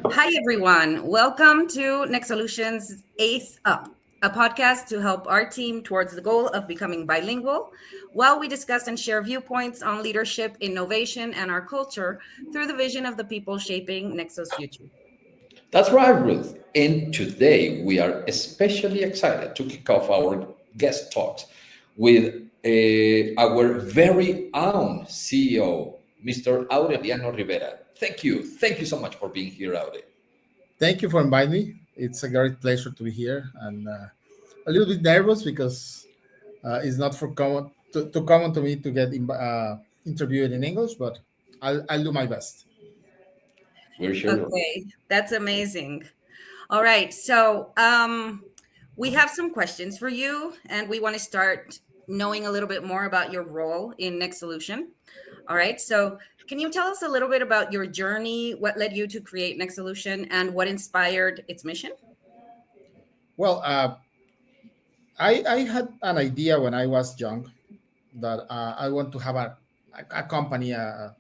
Hi, everyone. Welcome to Next Solutions Ace Up, a podcast to help our team towards the goal of becoming bilingual while we discuss and share viewpoints on leadership, innovation, and our culture through the vision of the people shaping Nexo's future. That's right, Ruth. And today we are especially excited to kick off our guest talks with our very own CEO, Mr. Aureliano Rivera. Thank you. Thank you so much for being here, Aure. Thank you for inviting me. It's a great pleasure to be here, and a little bit nervous because it's not for common too common to me to get interviewed in English, but I'll do my best. We're sure. Okay, that's amazing. All right, so we have some questions for you, and we want to start knowing a little bit more about your role in Next Solution. All right, so can you tell us a little bit about your journey, what led you to create Next Solution, and what inspired its mission? Well, I had an idea when I was young that I want to have a company. I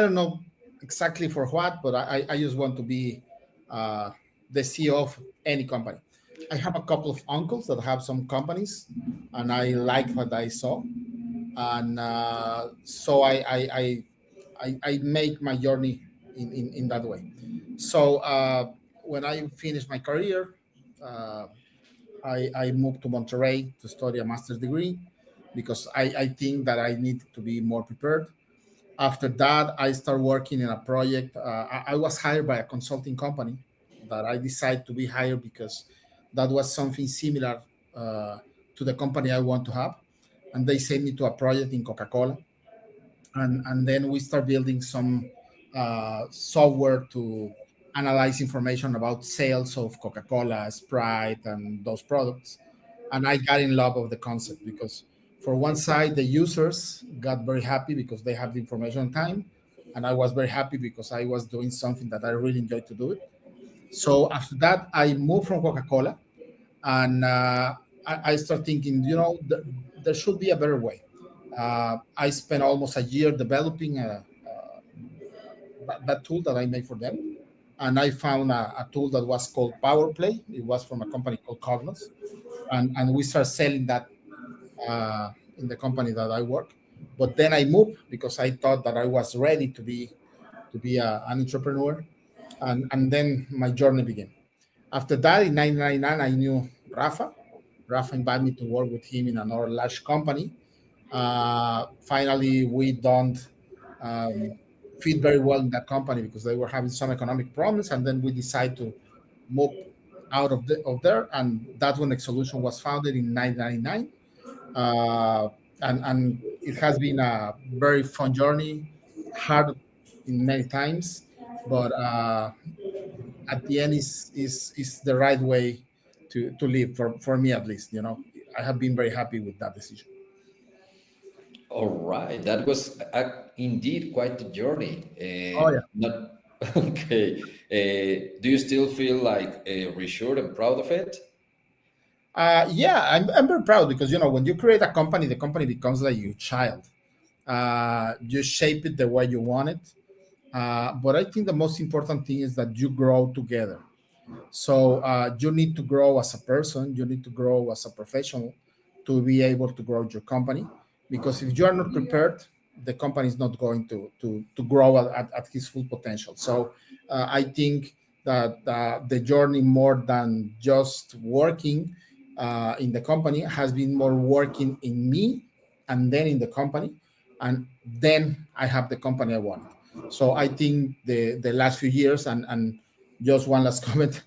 don't know exactly for what, but I just want to be uh, the CEO of any company. I have a couple of uncles that have some companies, and I like what I saw, and so I make my journey in that way. So when I finished my career, uh, I moved to Monterrey to study a master's degree because I think that I need to be more prepared. After that, I started working in a project. I was hired by a consulting company that I decided to be hired because that was something similar uh, to the company I want to have. And they sent me to a project in Coca-Cola. And then we start building some software to analyze information about sales of Coca-Cola, Sprite, and those products. And I got in love of the concept because for one side, the users got very happy because they have the information on time. And I was very happy because I was doing something that I really enjoyed to do it. So after that, I moved from Coca-Cola and I start thinking, there should be a better way. I spent almost a year developing that tool that I made for them, and I found a tool that was called PowerPlay. It was from a company called Cognos, and we started selling that in the company that I work. But then I moved because I thought that I was ready to be an entrepreneur, and then my journey began. After that, in 1999, I knew Rafa. Rafa invited me to work with him in another large company. Finally, we don't um, fit very well in that company because they were having some economic problems, and then we decided to move out of there, and that's when Solution was founded in 1999. And it has been a very fun journey, hard in many times, but at the end is the right way to live for me, at least. I have been very happy with that decision. All right. That was indeed quite the journey. Oh yeah. Not okay. Do you still feel like reassured and proud of it? Yeah, I'm very proud because when you create a company, the company becomes like your child. You shape it the way you want it. But I think the most important thing is that you grow together. So you need to grow as a person, you need to grow as a professional to be able to grow your company. Because if you are not prepared, the company is not going to grow at his full potential. So I think that the journey, more than just working in the company, has been more working in me and then in the company. And then I have the company I want. So I think the last few years, and just one last comment.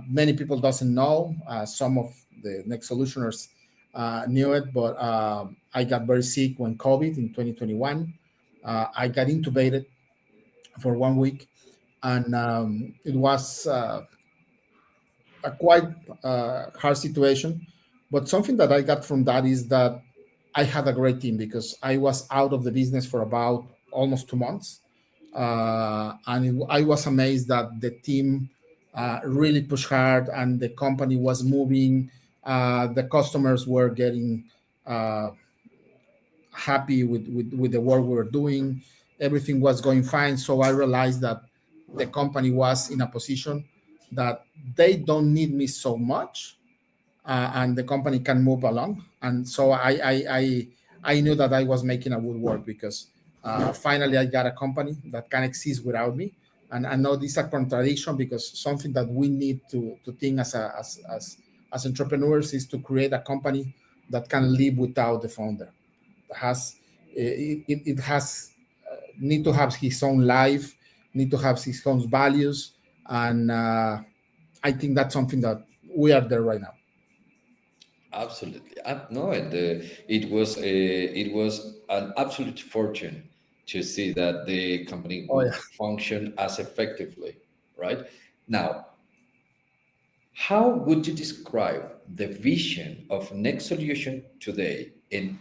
Many people doesn't know. Some of the next solutioners knew it, but I got very sick when COVID in 2021. I got intubated for 1 week, and it was a quite hard situation. But something that I got from that is that I had a great team because I was out of the business for about almost 2 months. I was amazed that the team really pushed hard and the company was moving. The customers were getting uh, happy with the work we were doing. everything was going fine. So I realized that the company was in a position that they don't need me so much, and the company can move along. And so I knew that I was making a good work, because finally I got a company that can exist without me. And I know this is a contradiction, because something that we need to think as entrepreneurs is to create a company that can live without the founder. Has it has need to have his own life, need to have his own values, and I think that's something that we are there right now. Absolutely. No, and it was an absolute fortune to see that the company Oh would yeah. function as effectively, right? Now, how would you describe the vision of Next Solution today, and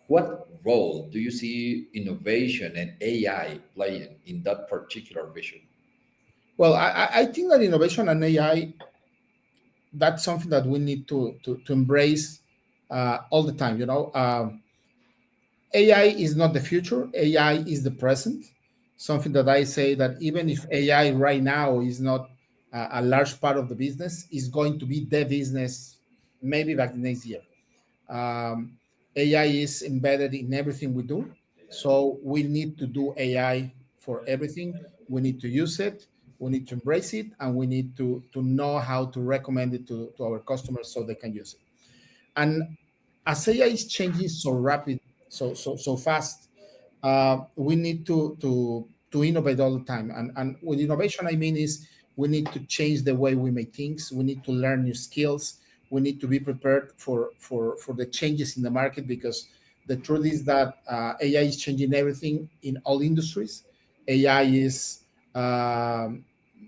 what role do you see innovation and AI playing in that particular vision? Well, I think that innovation and AI, that's something that we need to embrace all the time. AI is not the future. AI is the present. Something that I say, that even if AI right now is not a large part of the business, is going to be the business maybe back next year. Um, AI is embedded in everything we do. So we need to do AI for everything. We need to use it. We need to embrace it, and we need to know how to recommend it to our customers so they can use it. And as AI is changing so rapid, so fast, we need to innovate all the time. And with innovation, I mean is we need to change the way we make things. We need to learn new skills. We need to be prepared for the changes in the market, because the truth is that AI is changing everything in all industries. AI is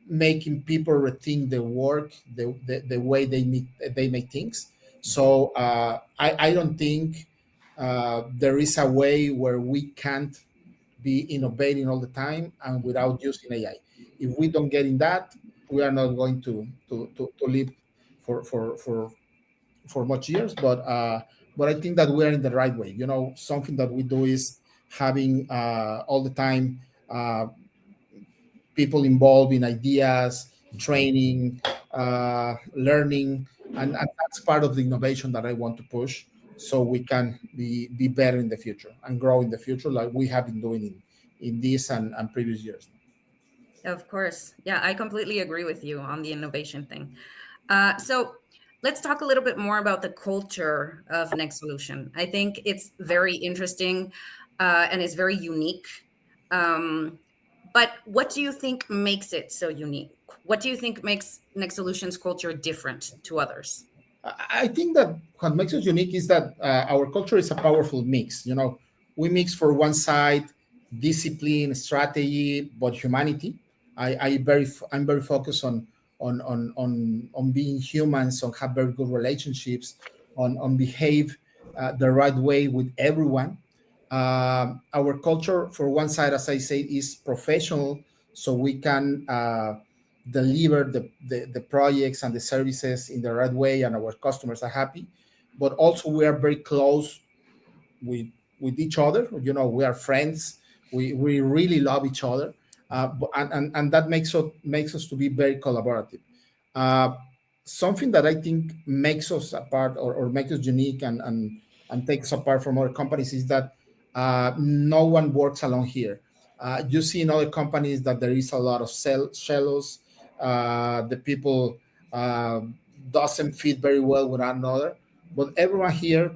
making people rethink their work, the way they make things. So I don't think there is a way where we can't be innovating all the time and without using AI. If we don't get in that, we are not going to live for much years. But I think that we are in the right way. Something that we do is having all the time people involved in ideas, training, learning, and that's part of the innovation that I want to push, so we can be better in the future and grow in the future, like we have been doing in this and previous years. Of course. Yeah, I completely agree with you on the innovation thing. So let's talk a little bit more about the culture of Next Solution. I think it's very interesting and it's very unique. Um, but what do you think makes it so unique? What do you think makes Next Solution's culture different to others? I think that what makes us unique is that our culture is a powerful mix. We mix for one side discipline, strategy, but humanity. I'm very focused on being humans, on have very good relationships, on behave the right way with everyone. Our culture, for one side, as I say, is professional, so we can deliver the projects and the services in the right way, and our customers are happy. But also, we are very close with with each other. We are friends. We really love each other, and that makes us to be very collaborative. Uh, Something that I think makes us apart, or makes us unique, and takes us apart from other companies, is that no one works alone here. You see in other companies that there is a lot of shallows. The people uh, doesn't fit very well with one another, but everyone here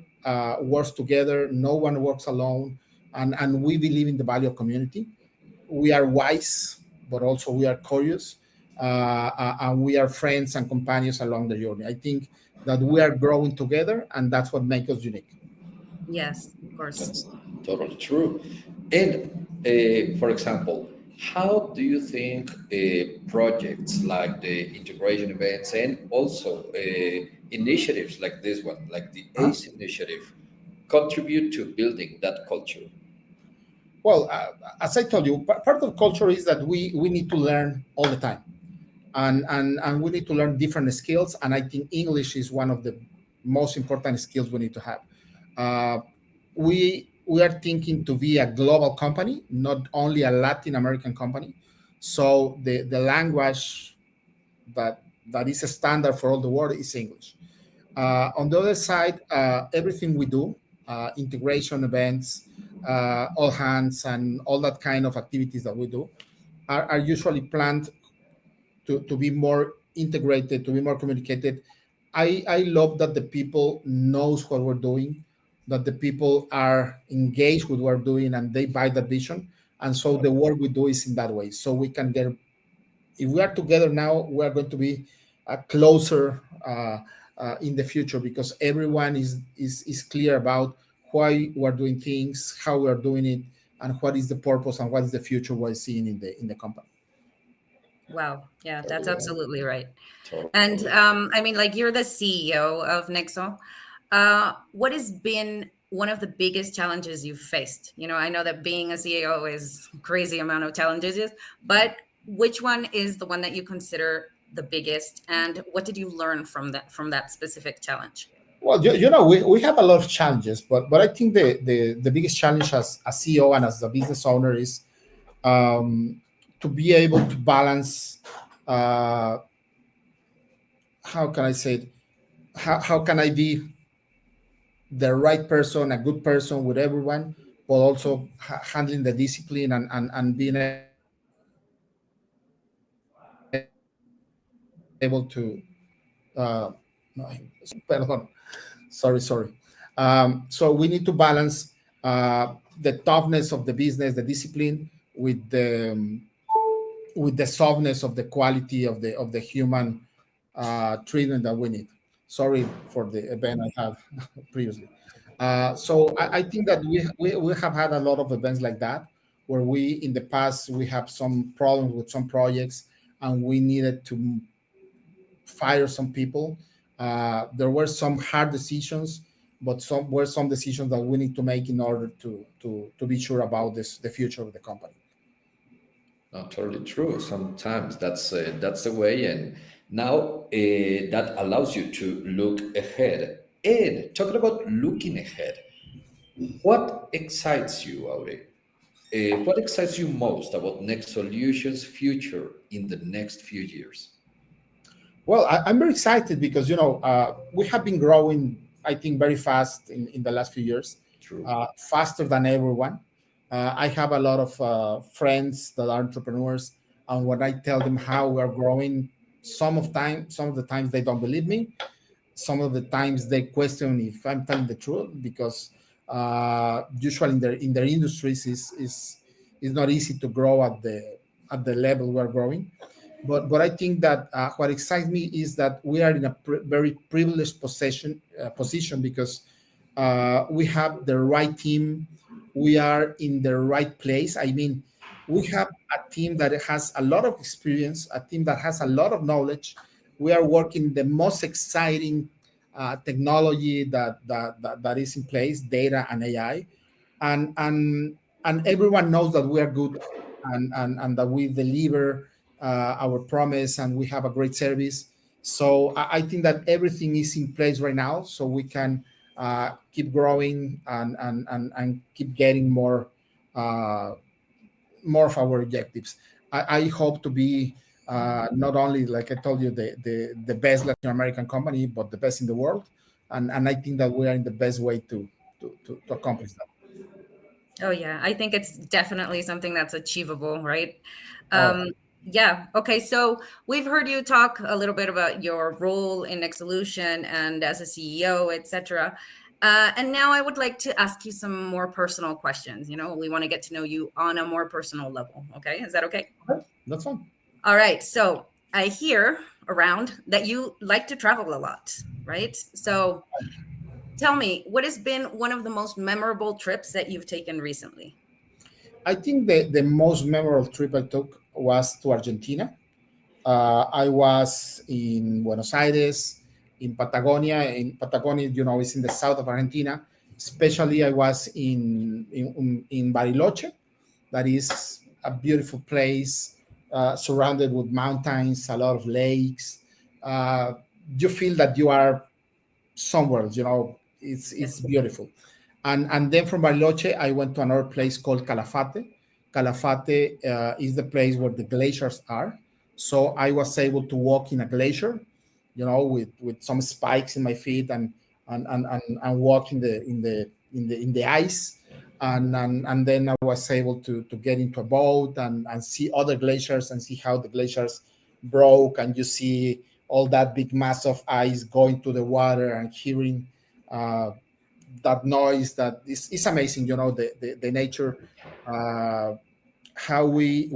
works together. No one works alone, and we believe in the value of community. We are wise, but also we are curious, and we are friends and companions along the journey. I think that we are growing together, and that's what makes us unique. Yes, of course. That's totally true. And for example, how do you think projects like the integration events and also initiatives like this one, like the Uh-huh. ACE initiative, contribute to building that culture? Well, as I told you, part of culture is that we need to learn all the time, and we need to learn different skills. And I think English is one of the most important skills we need to have. Uh, we we are thinking to be a global company, not only a Latin American company. So the language that that is a standard for all the world is English. On the other side, everything we do, integration events, all hands, and all that kind of activities that we do, are usually planned to be more integrated, to be more communicated. I love that the people knows what we're doing, that the people are engaged with what we're doing, and they buy that vision. And so the work we do is in that way. So we can get, if we are together now, we are going to be closer in the future, because everyone is clear about why we're doing things, how we are doing it, and what is the purpose and what is the future we're seeing in the company. Wow. Yeah, that's Yeah, absolutely right. totally. And I mean, like, you're the CEO of Nexo. What has been one of the biggest challenges you've faced? You know, I know that being a CEO is crazy amount of challenges, but which one is the one that you consider the biggest, and what did you learn from that specific challenge? Well, we have a lot of challenges, but I think the biggest challenge as CEO and as a business owner is to be able to balance. Uh, how can I say it? How can I be the right person, a good person with everyone, but also handling the discipline and being able to no, perdón, sorry. So we need to balance the toughness of the business, the discipline, with the softness of the quality of the human treatment that we need. Sorry for the event I had previously. So I think that we have had a lot of events like that, where we in the past we have some problems with some projects, and we needed to fire some people. There were some hard decisions, but some were some decisions that we need to make in order to be sure about this the future of the company. No, totally true. Sometimes that's the way, and now that allows you to look ahead. And talking about looking ahead, what excites you, Aure? What excites you most about Next Solutions' future in the next few years? Well, I'm very excited because we have been growing, I think, very fast in the last few years, True. faster than everyone. I have a lot of friends that are entrepreneurs, and when I tell them how we're growing, some of the times they don't believe me. Some of the times they question if I'm telling the truth, because usually in their industries is not easy to grow at the level we're growing. But I think that what excites me is that we are in a very privileged position, because we have the right team, we are in the right place. I mean, we have a team that has a lot of experience, a team that has a lot of knowledge. We are working the most exciting technology that is in place, data and AI, and everyone knows that we are good, and that we deliver our promise, and we have a great service. So I think that everything is in place right now, so we can keep growing and keep getting uh, more of our objectives. I hope to be not only, like I told you, the best Latin American company, but the best in the world. And I think that we are in the best way to accomplish that. Oh yeah, I think it's definitely something that's achievable, right? Oh, Um, yeah. Okay. So we've heard you talk a little bit about your role in Nexolution and as a CEO, etc. And now I would like to ask you some more personal questions. You know, we want to get to know you on a more personal level. Okay, is that okay? okay, that's fine. All right. So I hear around that you like to travel a lot, right? So tell me, what has been one of the most memorable trips that you've taken recently? I think the most memorable trip I took was to Argentina. I was in Buenos Aires, in Patagonia. In Patagonia, is in the south of Argentina. Especially, I was in Bariloche. That is a beautiful place, surrounded with mountains, a lot of lakes. You feel that you are somewhere. It's Yeah. beautiful. And then from Bariloche, I went to another place called Calafate. Calafate is the place where the glaciers are. So I was able to walk in a glacier, with some spikes in my feet, and walk in the ice. And then I was able to get into a boat and see other glaciers and see how the glaciers broke, and you see all that big mass of ice going to the water and hearing uh, that noise. That is amazing, the nature, uh, how we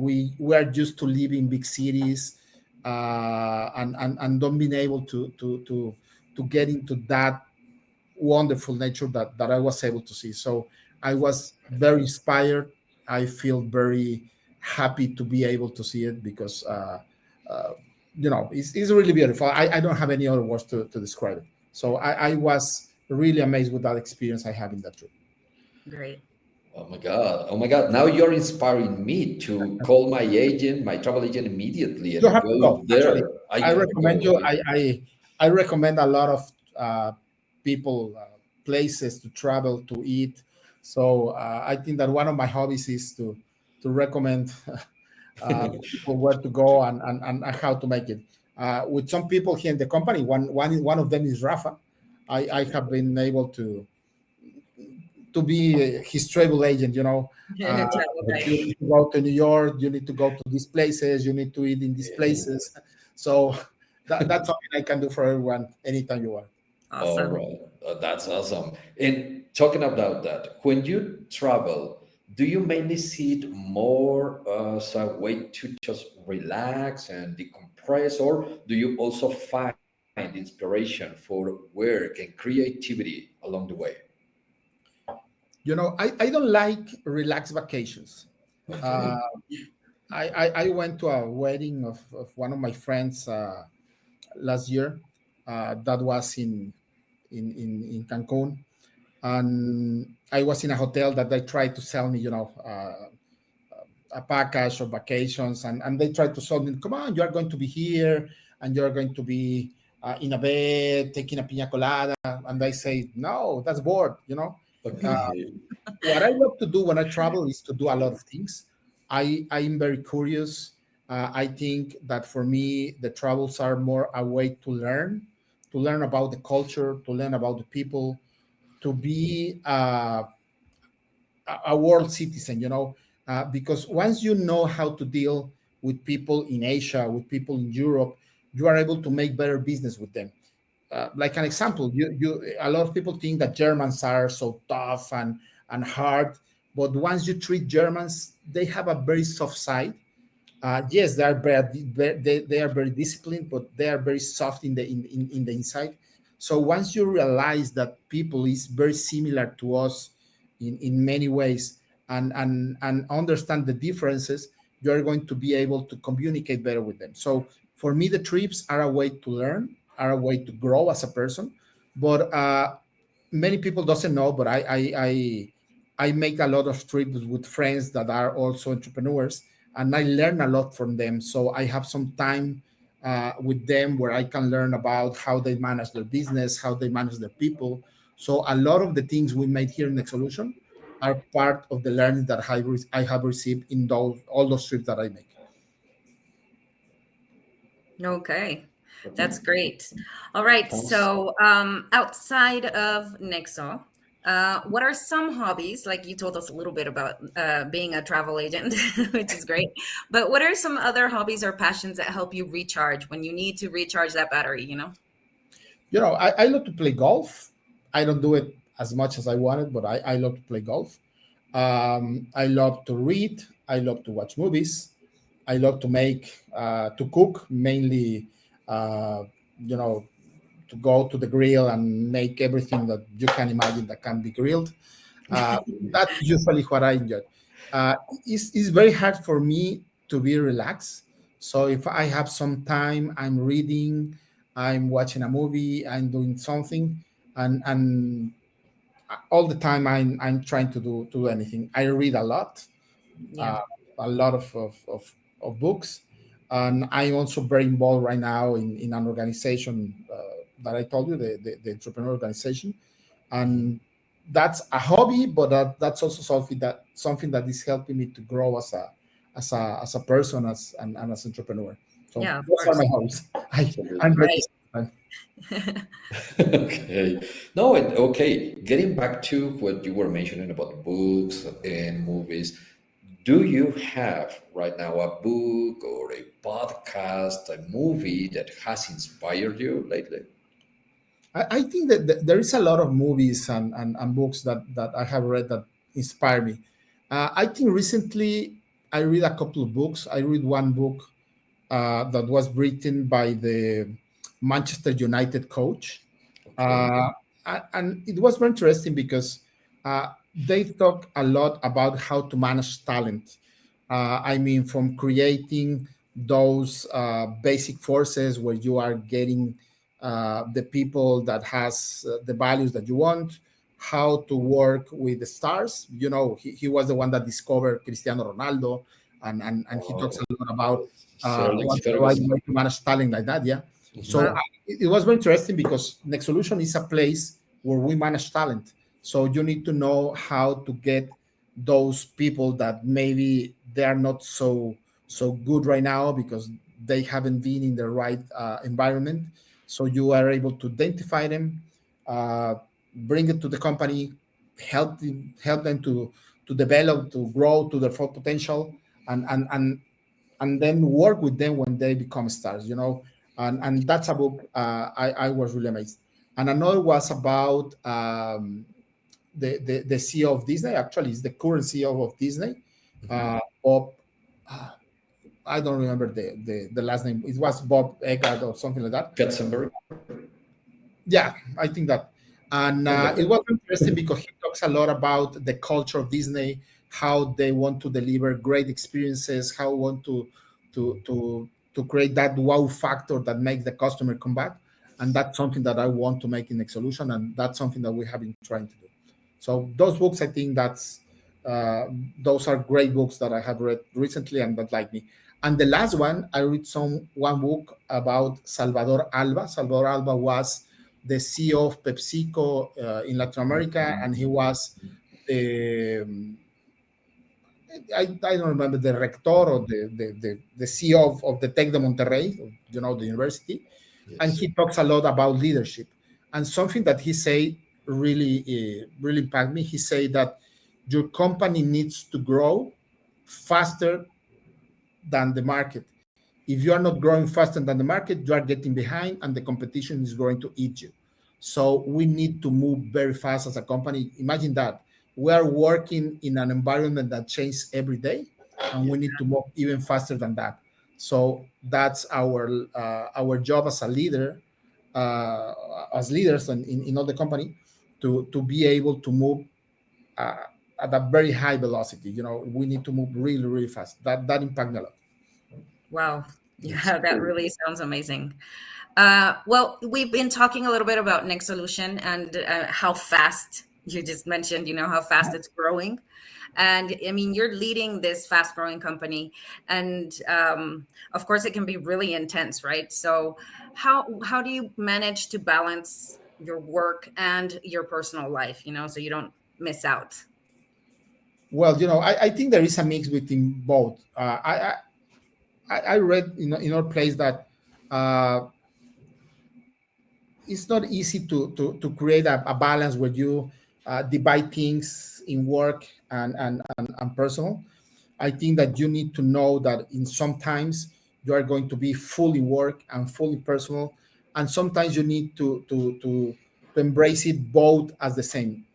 are used to live in big cities, and don't being able to get into that wonderful nature that I was able to see. So I was very inspired. I feel very happy to be able to see it, because uh, it's really beautiful. I don't have any other words to describe it. So I was really amazed with that experience I had in that trip. Great. Oh my God. Oh my God. Now you're inspiring me to call my agent, my travel agent immediately You and have to go go. Actually, there. I I gotta recommend go. you. I recommend a lot of people, places to travel to eat. So I think that one of my hobbies is to recommend people where to go, and how to make it. With some people here in the company, one of them is Rafa. I have been able to be his travel agent. Uh, Travel you guide. need to go to New York. You need to go to these places. You need to eat in these places. So that's something I can do for everyone anytime you want. All Awesome. right. That's awesome. And talking about that, when you travel, do you mainly see it more as a way to just relax and decompress, or do you also find inspiration for work and creativity along the way? I don't like relaxed vacations. Uh, I went to a wedding of one of my friends last year. That was in Cancun, and I was in a hotel that they tried to sell me, a package of vacations, and they tried to sell me, come on, you are going to be here, and you're going to be in a bed taking a pina colada, and I say, no, that's bored. uh, Okay. what I love to do when I travel is to do a lot of things. I'm very curious. I think that for me, the travels are more a way to learn about the culture, to learn about the people, to be a world citizen. Because once you know how to deal with people in Asia, with people in Europe, you are able to make better business with them. Like an example, a lot of people think that Germans are so tough and hard, but once you treat Germans, they have a very soft side. Yes, they are very disciplined, but they are very soft in the inside. So once you realize that people is very similar to us in many ways, and understand the differences, you are going to be able to communicate better with them. So for me, the trips are a way to learn, are a way to grow as a person. But many people doesn't know, but I make a lot of trips with friends that are also entrepreneurs, and I learn a lot from them. So I have some time with them where I can learn about how they manage their business, how they manage their people. So a lot of the things we made here in Next Solution are part of the learning that I have received in all those trips that I make. Okay, that's great. All right, Sounds so outside of Nexo, what are some hobbies? Like you told us a little bit about being a travel agent, which is great. But what are some other hobbies or passions that help you recharge when you need to recharge that battery? I love to play golf. I don't do it as much as I wanted, but I love to play golf. I love to read. I love to watch movies. I love to cook, mainly, uh, you know, to go to the grill and make everything that you can imagine that can be grilled. Uh, that's usually what I enjoy. Uh, it's very hard for me to be relaxed. So if I have some time, I'm reading, I'm watching a movie, I'm doing something, and all the time I'm trying to do anything. I read Yeah. uh, a lot of books, and I'm also very involved right now in an organization that I told you, the entrepreneur organization, that's a hobby, but that's also something that is helping me to grow as a person, and as entrepreneur. So Yeah, of those are course. my hobbies. I'm Absolutely. ready. Right. Okay. No, okay. Getting back to what you were mentioning about books and movies, do you have right now a book or a podcast, a movie that has inspired you lately? I think that there is a lot of movies and books that I have read that inspire me. I think recently I read a couple of books. I read one book that was written by the Manchester United coach. Okay. Uh, and it was very interesting because they talk a lot about how to manage talent. I mean, from creating those basic forces where you are getting the people that has the values that you want, how to work with the stars. He was the one that discovered Cristiano Ronaldo, and he talks Oh, a lot about Sir Alex what's the right Ferguson. way to manage talent like that. Yeah. So Mhm. Wow. it was very interesting because Next Solution is a place where we manage talent. So you need to know how to get those people that maybe they are not so good right now because they haven't been in the right environment. So you are able to identify them, uh, bring it to the company, help them to develop, to grow to their full potential, and then work with them when they become stars. And that's a book I was really amazed. And another was about the CEO of Disney. Actually, is the current CEO of Disney, Bob. Uh, I don't remember the last name. It was Bob Eggert or something like that. Katzenberg. Yeah, I think that. And Something like it that. was interesting because he talks a lot about the culture of Disney, how they want to deliver great experiences, how want to create that wow factor that makes the customer come back. And that's something that I want to make in Next Solution, and that's something that we have been trying to do. So those books, I think uh, those are great books that I have read recently and that like me. And the last one, I read one book about Salvador Alba. Salvador Alba was the CEO of PepsiCo in Latin America, and he was the I don't remember the rector or the CEO of the Tec de Monterrey, the university, and Yes. he talks a lot about leadership. And something that he say really impacted me. He say that your company needs to grow faster than the market. If you are not growing faster than the market, you are getting behind and the competition is going to eat you. So we need to move very fast as a company. Imagine that. We are working in an environment that changes every day, and Yeah. we need to move even faster than that. So that's our job as a leader, as leaders in all the company, to be able to move uh, at a very high velocity. We need to move really, really fast. That impacts me a lot. Wow. That's Yeah, that cool. really sounds amazing. Well, we've been talking a little bit about Next Solution and how fast you just mentioned, how fast it's growing. And I mean, you're leading this fast growing company. And of course, it can be really intense, right? So, how do you manage to balance your work and your personal life, so you don't miss out? Well, I think there is a mix between both. I read in our place that uh, it's not easy to create a balance where you divide things in work and personal. I think that you need to know that in sometimes you are going to be fully work and fully personal, and sometimes you need to embrace it both as the same.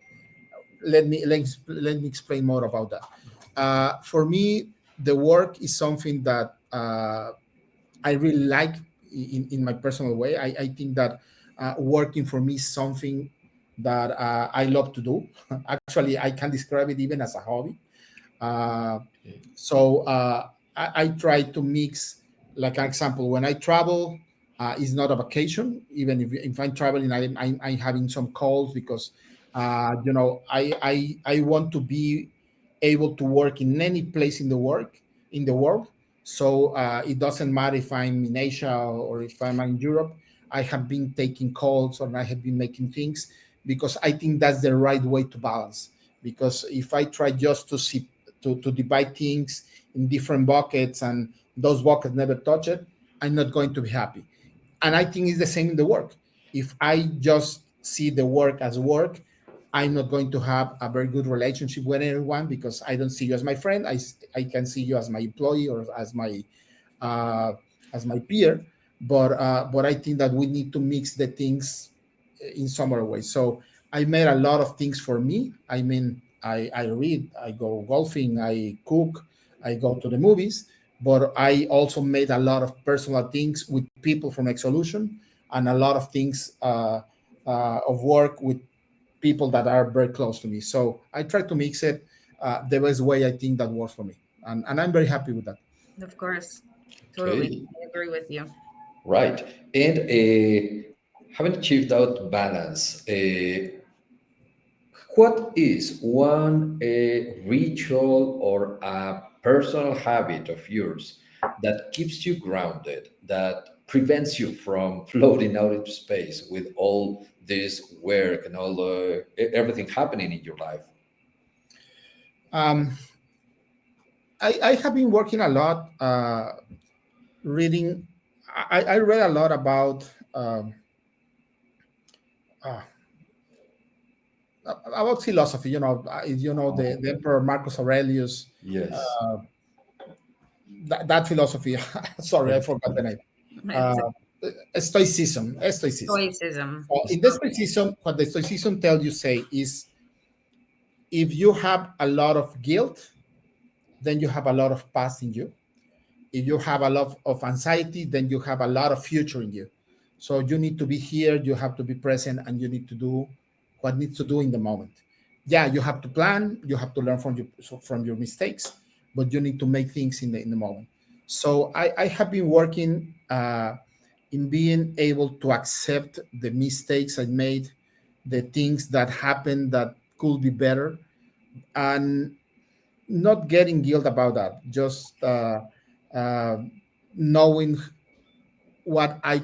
Let me explain more about that. For me, the work is something that I really like in my personal way. I think that working for me is something that I love to do. Actually, I can describe it even as a hobby. Uh, Okay. so I try to mix, like an example, when I travel, it's not a vacation. Even if I'm traveling, I'm having some calls because, I want to be able to work in any place in the world. So it doesn't matter if I'm in Asia or if I'm in Europe. I have been taking calls or I have been making things because I think that's the right way to balance. Because if I try just to see to divide things in different buckets and those buckets never touch it, I'm not going to be happy. And I think it's the same in the work. If I just see the work as work, I'm not going to have a very good relationship with everyone, because I don't see you as my friend. I can see you as my employee or uh, as my peer. But I think that we need to mix the things in some other way. So I made a lot of things for me. I mean, I read, I go golfing, I cook, I go to the movies, but I also made a lot of personal things with people from Exolution, and a lot of things of work with people that are very close to me. So I try to mix it the best way I think that works for me, and I'm very happy with that. Of course. Totally. Okay. I agree with you. Right. And having achieved that balance, what is one ritual or a personal habit of yours that keeps you grounded, that prevents you from floating out into space with all this work and all everything happening in your life? Um, I have been working a lot, reading. I read a lot uh, about philosophy. The Emperor Marcus Aurelius, Yes. uh, that philosophy. Sorry, I forgot the name. It's Uh, Stoicism. Stoicism. stoicism. So in the Stoicism, what the Stoicism tells you say is, if you have a lot of guilt, then you have a lot of past in you. If you have a lot of anxiety, then you have a lot of future in you. So you need to be here, you have to be present, and you need to do what needs to do in the moment. Yeah, you have to plan, you have to learn from your mistakes, but you need to make things in the moment. So I have been working in being able to accept the mistakes I made, the things that happened that could be better, and not getting guilt about that. Just uh, knowing what I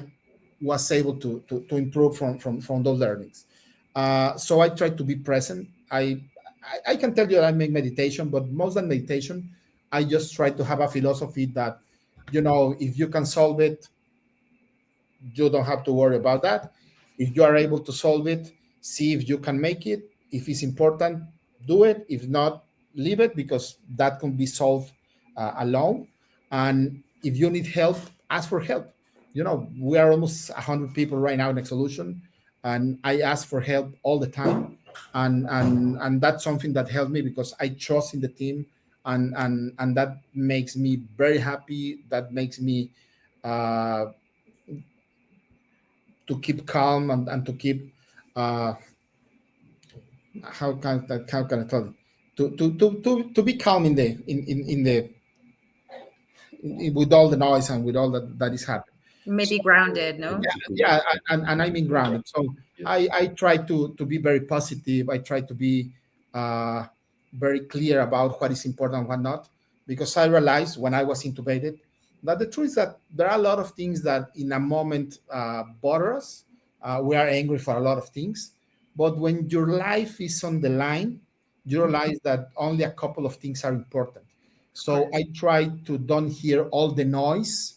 was able to improve from those learnings. So I try to be present. I can tell you that I make meditation, but most than meditation, I just try to have a philosophy that, if you can solve it, you don't have to worry about that. If you are able to solve it, see if you can make it. If it's important, do it. If not, leave it, because that can be solved alone. And if you need help, ask for help. We are almost 100 people right now in a solution, and I ask for help all the time. And that's something that helped me, because I trust in the team, and that makes me very happy. That makes me uh, to keep calm, and to keep uh how can I tell it, to be calm with all the noise and with all that is happening. So Maybe grounded, no? To cool yeah, down. and I'm in Right. grounded. So Yes. I try to be very positive. I try to be uh very clear about what is important and what not, because I realized when I was intubated that the truth is that there are a lot of things that in a moment bother us. We are angry for a lot of things, but when your life is on the line, you Mhm. realize that only a couple of things are important. Of So course. I try to don't hear all the noise,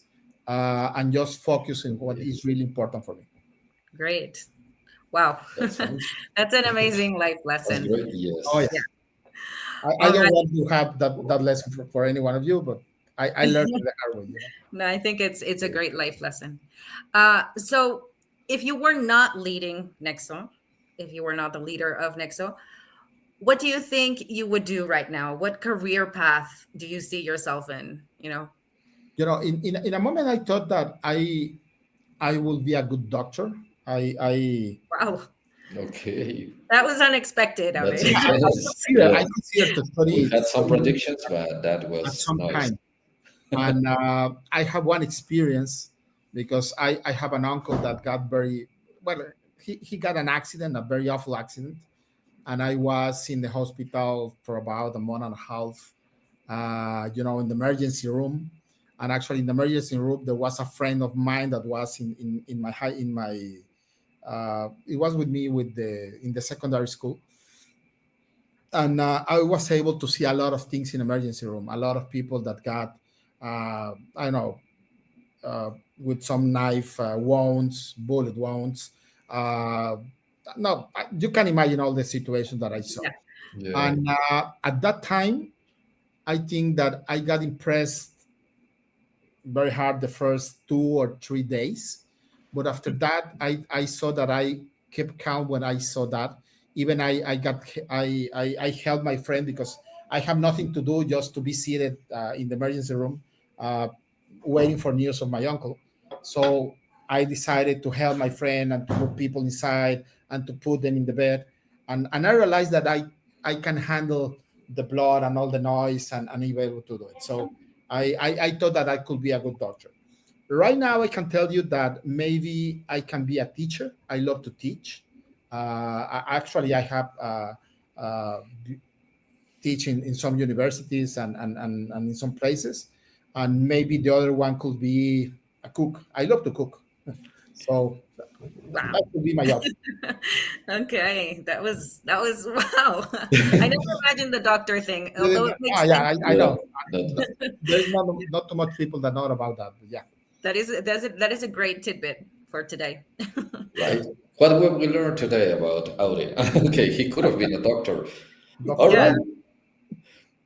and just focus on what Yes. is really important for me. Great. Wow. That sounds That's an amazing life that's lesson. great. Oh yeah, Yeah. Yes. I All don't right. want to have that lesson for any one of you, but I learned it the hard way. No, I think it's a Great. great life lesson. So if you were not leading Nexo, if you were not the leader of Nexo, what do you think you would do right now? What career path do you see yourself in? In a moment, I thought that I will be a good doctor. I Wow, Okay. that was unexpected, That's Aurelio. intense. Yes. I consider to We had some study predictions, but that at was some nice. time. And I have one experience, because I have an uncle that got very well. He got an accident, a very awful accident, and I was in the hospital for about a month and a half. In the emergency room, and actually in the emergency room there was a friend of mine that was in my It was with me with the in the secondary school, and I was able to see a lot of things in emergency room. A lot of people that got, I don't know, uh, with some knife wounds, bullet wounds. Uh, no, you can imagine all the situations that I saw. Yeah. Yeah. And at that time, I think that I got impressed very hard the first 2 or 3 days. But after that, I saw that I kept count when I saw that. Even I helped my friend because I have nothing to do just to be seated in the emergency room, uh, waiting for news of my uncle. So I decided to help my friend and to put people inside and to put them in the bed. And I realized that I can handle the blood and all the noise and be able to do it. So I thought that I could be a good doctor. Right now, I can tell you that maybe I can be a teacher. I love to teach. Actually, I have uh, teaching in some universities and in some places. And maybe the other one could be a cook. I love to cook. So Wow. that could be my option. Okay, that was wow. I never imagined the doctor thing, although it makes Yeah, sense to I me. Yeah. know. That, There's not too much people that know about that. But yeah, That is a great tidbit for today. right. What will we learn today about Audi? Okay, he could have been a doctor. All doctor. Yeah. right.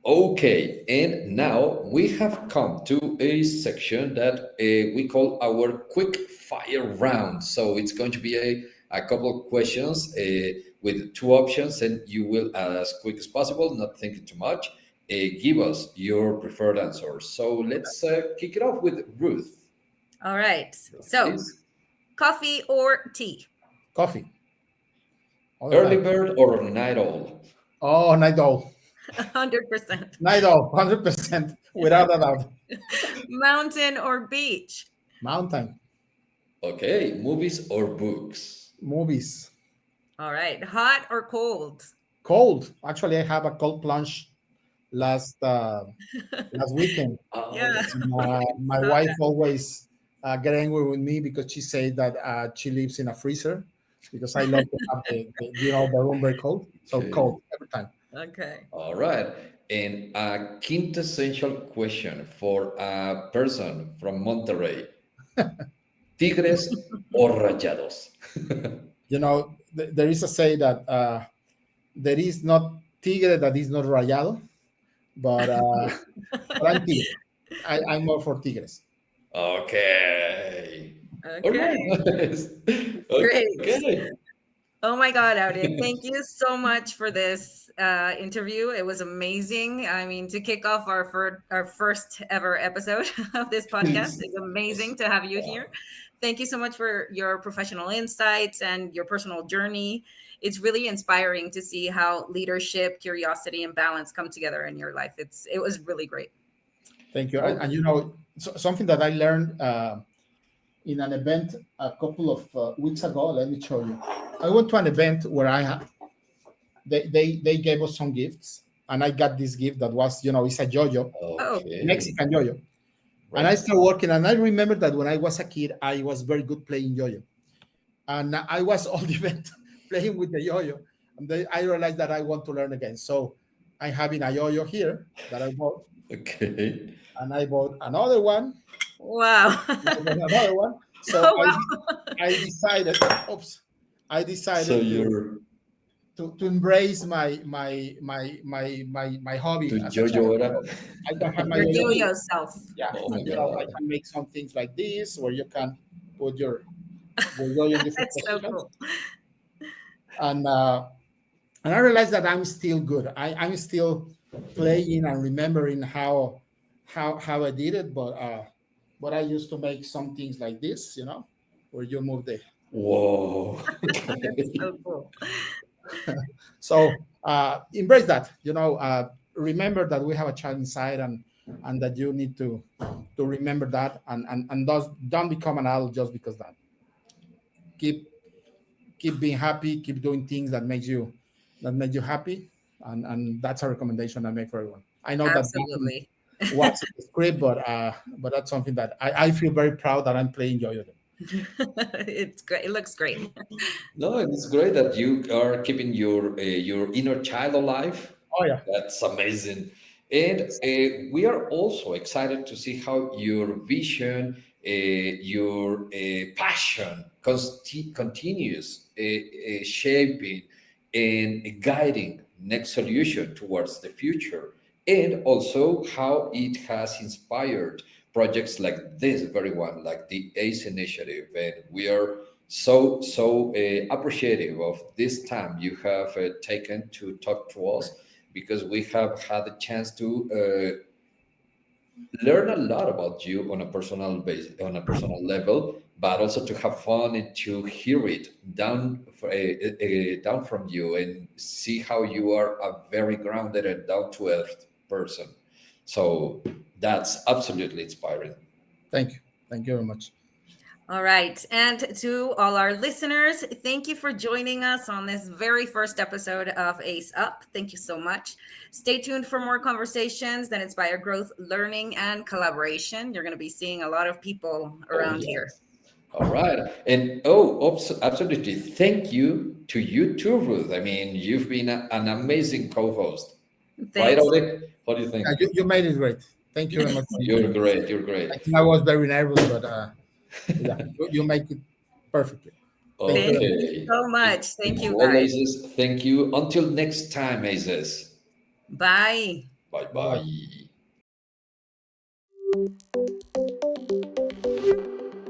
Okay, and now we have come to a section that we call our quick fire round. So it's going to be a couple of questions with two options, and you will, as quick as possible, not thinking too much, give us your preferred answer. So let's kick it off with Ruth. All right. Ruth, So, please. coffee or tea? Coffee all the Early time. bird or night owl? Oh, night owl. 100%. Night owl, 100%, without a doubt. Mountain or beach? Mountain, Okay, movies or books? movies, All right. Hot or cold? cold. Actually, I have a cold plunge last last weekend. Oh, Yeah. that's My Saw wife that. always get angry with me because she said that she lives in a freezer because I love to have the room very cold. So okay. cold every time. Okay. All right. And a quintessential question for a person from Monterrey: Tigres or Rayados? There is a say that there is not tigre that is not rayado, but I'm tigre. I'm more for tigres. Okay. All right. Okay. Nice. Great. Okay. Oh my God, Audi. Thank you so much for this interview. It was amazing. I mean, to kick off our first ever episode of this podcast is amazing to have you here. Thank you so much for your professional insights and your personal journey. It's really inspiring to see how leadership, curiosity, and balance come together in your life. It was really great. Thank you. And Okay. something that I learned in an event a couple of weeks ago. Let me show you. I went to an event where they gave us some gifts, and I got this gift that was it's a yo-yo, Oh, Okay. Mexican yo-yo, and I Right. started working. And I remember that when I was a kid, I was very good playing yo-yo, and I was all the event playing with the yo-yo, and then I realized that I want to learn again. So I have in a yo-yo here that I bought, Okay. and I bought another one, wow. and I bought another one. So Oh, wow. I decided, oops, I So decided you're to embrace my hobby to as a Jojo child. Ora? So I can have my Your yo-yo yo here. yo self. Yeah, Oh my and I God. can make some things like this, where you can put your yo-yo in different That's so positions, cool. and uh, and I realized that I'm still good. I'm still playing and remembering how I did it, but I used to make some things like this, where you move the. Whoa. That's Okay. so cool. So embrace that. Remember that we have a child inside, and that you need to remember that, and don't become an adult just because that. Keep keep being happy. Keep doing things that make you happy, and that's a recommendation I make for everyone. I know that nothing Absolutely. was in the script, but that's something that I feel very proud that I'm playing yo-yo. It's great. It looks great. No, it's great that you are keeping your inner child alive. Oh yeah. That's amazing. And we are also excited to see how your vision, your passion continues shaping and guiding next solution towards the future. And also how it has inspired projects like this very one, like the ACE initiative. And we are so appreciative of this time you have taken to talk to us, because we have had a chance to learn a lot about you on a personal base, on a personal level, but also to have fun and to hear it down from you and see how you are a very grounded and down to earth person. So that's absolutely inspiring. Thank you. Thank you very much. All right. And to all our listeners, thank you for joining us on this very first episode of Ace Up. Thank you so much. Stay tuned for more conversations that inspire growth, learning, and collaboration. You're going to be seeing a lot of people Oh around here. yes. All right. And absolutely. Thank you to you too, Ruth. I mean, you've been an amazing co-host. Right, Thanks. Oleg? What do you Yeah, think? you made it great. Thank you very much for You're inviting me. great. You're I great. think I was very nervous, but yeah, you make it perfectly. Thank you Thank very much. you Okay. so much. And Thank to you, all guys. aces, thank you. Until next time, aces. Bye. Bye Bye bye. bye.